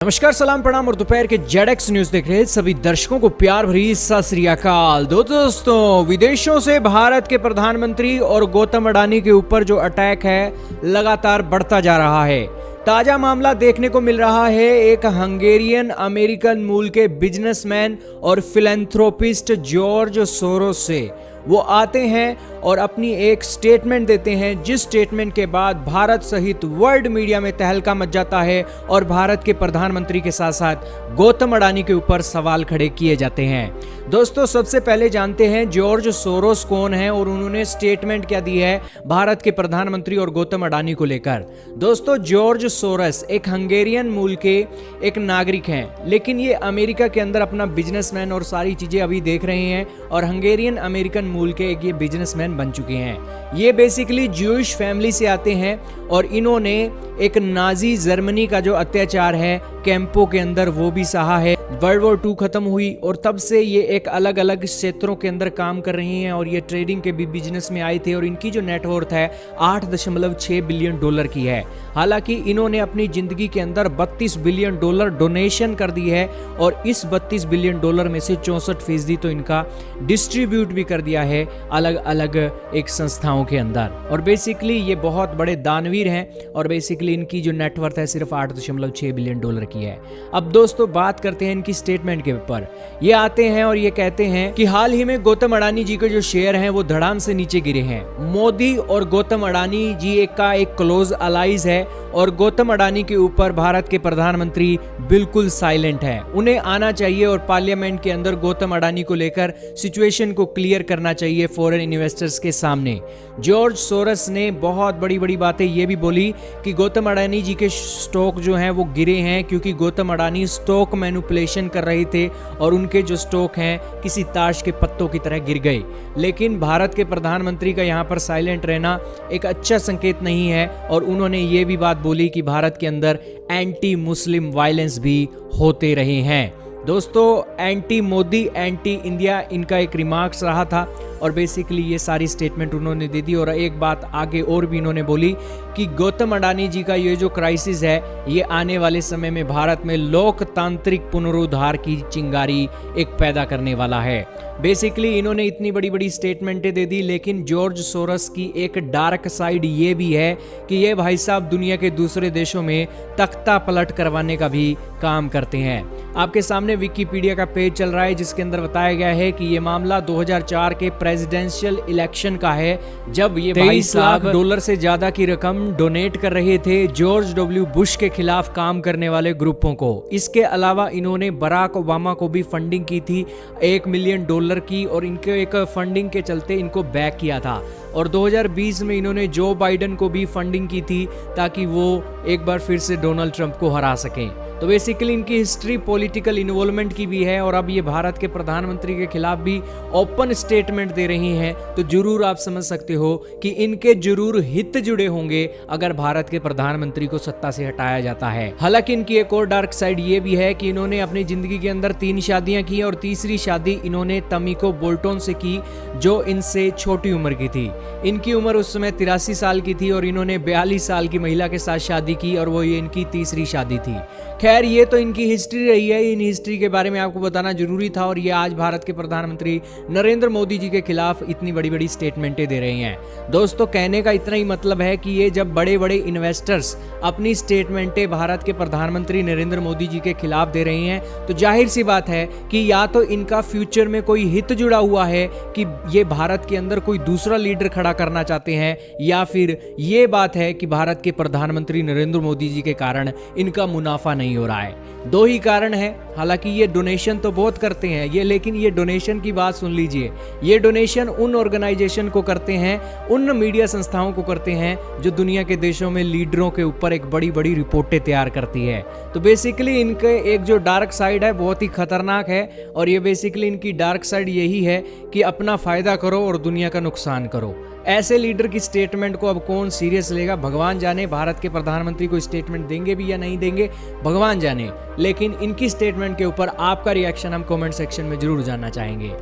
नमस्कार, सलाम, प्रणाम और दोपहर के जेडएक्स न्यूज देख रहे सभी दर्शकों को प्यार भरी सत श्री अकाल। दोस्तों, विदेशों से भारत के प्रधानमंत्री और गौतम अडानी के ऊपर जो अटैक है लगातार बढ़ता जा रहा है। ताजा मामला देखने को मिल रहा है एक हंगेरियन अमेरिकन मूल के बिजनेसमैन और फिलैंथ्रोपिस्ट जॉर्ज सोरोस से। वो आते हैं और अपनी एक स्टेटमेंट देते हैं, जिस स्टेटमेंट के बाद भारत सहित वर्ल्ड मीडिया में तहलका मच जाता है और भारत के प्रधानमंत्री के साथ साथ गौतम अडानी के ऊपर सवाल खड़े किए जाते हैं। दोस्तों, सबसे पहले जानते हैं जॉर्ज सोरोस कौन है और उन्होंने स्टेटमेंट क्या दी है भारत के प्रधानमंत्री और गौतम अडानी को लेकर। दोस्तों, जॉर्ज सोरोस एक हंगेरियन मूल के एक नागरिक हैं, लेकिन ये अमेरिका के अंदर अपना बिजनेसमैन और सारी चीजें अभी देख रहे हैं और हंगेरियन अमेरिकन मूल के एक ये बिजनेसमैन बन चुके हैं। ये बेसिकली ज्यूइश फैमिली से आते हैं और इन्होंने एक नाजी जर्मनी का जो अत्याचार है कैंपों के अंदर वो भी सहा है। वर्ल्ड वॉर 2 खत्म हुई और तब से ये एक अलग अलग क्षेत्रों के अंदर काम कर रही हैं और ये ट्रेडिंग के भी बिजनेस में आए थे और इनकी जो नेटवर्थ है 8.6 बिलियन डॉलर की है। हालांकि इन्होंने अपनी जिंदगी के अंदर 32 बिलियन डॉलर डोनेशन कर दी है और इस 32 बिलियन डॉलर में से 64% तो इनका डिस्ट्रीब्यूट भी कर दिया है अलग अलग एक संस्थाओं के अंदर। और बेसिकली ये बहुत बड़े दानवीर हैं और बेसिकली इनकी जो नेटवर्थ है सिर्फ 8.6 बिलियन डॉलर की है। अब दोस्तों, बात करते हैं इनकी स्टेटमेंट के ऊपर। ये आते हैं और ये कहते हैं कि हाल ही में गौतम अडानी जी के जो शेयर हैं वो धड़ाम से नीचे गिरे हैं। मोदी और गौतम अडानी जी एक क्लोज अलाइज है और गौतम अडानी के ऊपर भारत के प्रधानमंत्री बिल्कुल साइलेंट है। उन्हें आना चाहिए और पार्लियामेंट के अंदर गौतम अडानी को लेकर सिचुएशन को क्लियर करना चाहिए फॉरेन इन्वेस्टर्स के सामने। जॉर्ज सोरोस ने बहुत बड़ी बड़ी बातें ये भी बोली कि गौतम अडानी जी के स्टॉक जो हैं वो गिरे हैं क्योंकि गौतम अडानी स्टॉक मैनिपुलेशन कर रहे थे और उनके जो स्टॉक हैं किसी ताश के पत्तों की तरह गिर गए। लेकिन भारत के प्रधानमंत्री का यहाँ पर साइलेंट रहना एक अच्छा संकेत नहीं है और उन्होंने ये भी बात बोली कि भारत के अंदर एंटी मुस्लिम वायलेंस भी होते रहे हैं। दोस्तों, एंटी मोदी एंटी इंडिया इनका एक रिमार्क्स रहा था और बेसिकली ये सारी स्टेटमेंट उन्होंने दे दी। और एक बात आगे और भी इन्होंने बोली कि गौतम अडानी जी का ये जो क्राइसिस है ये आने वाले समय में भारत में लोकतांत्रिक पुनरुद्धार की चिंगारी एक पैदा करने वाला है। बेसिकली इन्होंने इतनी बड़ी बड़ी स्टेटमेंटें दे दी, लेकिन जॉर्ज सोरोस की एक डार्क साइड ये भी है कि ये भाई साहब दुनिया के दूसरे देशों में तख्ता पलट करवाने का भी काम करते हैं। आपके सामने विकिपीडिया का पेज चल रहा है जिसके अंदर बताया गया है कि ये मामला 2004 के प्रेसिडेंशियल इलेक्शन का है, जब ये 23 लाख डॉलर से ज्यादा की रकम डोनेट कर रहे थे जॉर्ज डब्ल्यू बुश के खिलाफ काम करने वाले ग्रुपों को। इसके अलावा इन्होंने बराक ओबामा को भी फंडिंग की थी $1 मिलियन की और इनके एक फंडिंग के चलते इनको बैक किया था। और 2020 में इन्होंने जो बाइडेन को भी फंडिंग की थी ताकि वो एक बार फिर से डोनाल्ड ट्रंप को हरा सकें। तो बेसिकली इनकी हिस्ट्री पॉलिटिकल इन्वॉल्वमेंट की भी है और अब ये भारत के प्रधानमंत्री के खिलाफ भी ओपन स्टेटमेंट दे रही हैं। तो जरूर आप समझ सकते हो कि इनके जरूर हित जुड़े होंगे अगर भारत के प्रधानमंत्री को सत्ता से हटाया जाता है। हालांकि इनकी एक और डार्क साइड ये भी है कि इन्होंने अपनी जिंदगी के अंदर 3 शादियां की और तीसरी शादी इन्होंने तमिको बोल्टन से की जो इनसे छोटी उम्र की थी। इनकी उम्र उस समय 83 साल की थी और इन्होंने 42 साल की महिला के साथ शादी की और वो ये इनकी तीसरी शादी थी। खैर, ये तो इनकी हिस्ट्री रही है। इन हिस्ट्री के बारे में आपको बताना जरूरी था और ये आज भारत के प्रधानमंत्री नरेंद्र मोदी जी के खिलाफ इतनी बड़ी बड़ी स्टेटमेंटें दे रहे हैं। दोस्तों, कहने का इतना ही मतलब है कि ये जब बड़े बड़े इन्वेस्टर्स अपनी स्टेटमेंटें भारत के प्रधानमंत्री नरेंद्र मोदी जी के खिलाफ दे रहे हैं तो जाहिर सी बात है कि या तो इनका फ्यूचर में कोई हित जुड़ा हुआ है कि ये भारत के अंदर कोई दूसरा लीडर खड़ा करना चाहते हैं या फिर ये बात है कि भारत के प्रधानमंत्री नरेंद्र मोदी जी के कारण इनका मुनाफा नहीं हो रहा है। 2 ही कारण है। हालांकि ये डोनेशन तो बहुत करते हैं ये, लेकिन ये डोनेशन की बात सुन लीजिए, ये डोनेशन उन ऑर्गेनाइजेशन को करते हैं, उन मीडिया संस्थाओं को करते हैं जो दुनिया के देशों में लीडरों के ऊपर एक बड़ी बड़ी रिपोर्टें तैयार करती है। तो बेसिकली इनके एक जो डार्क साइड है बहुत ही खतरनाक है और ये बेसिकली इनकी डार्क साइड यही है कि अपना फायदा करो और दुनिया का नुकसान करो। ऐसे लीडर की स्टेटमेंट को अब कौन सीरियस लेगा भगवान जाने। भारत के प्रधानमंत्री को स्टेटमेंट देंगे भी या नहीं देंगे भगवान जाने, लेकिन इनकी स्टेटमेंट के ऊपर आपका रिएक्शन हम कमेंट सेक्शन में जरूर जानना चाहेंगे।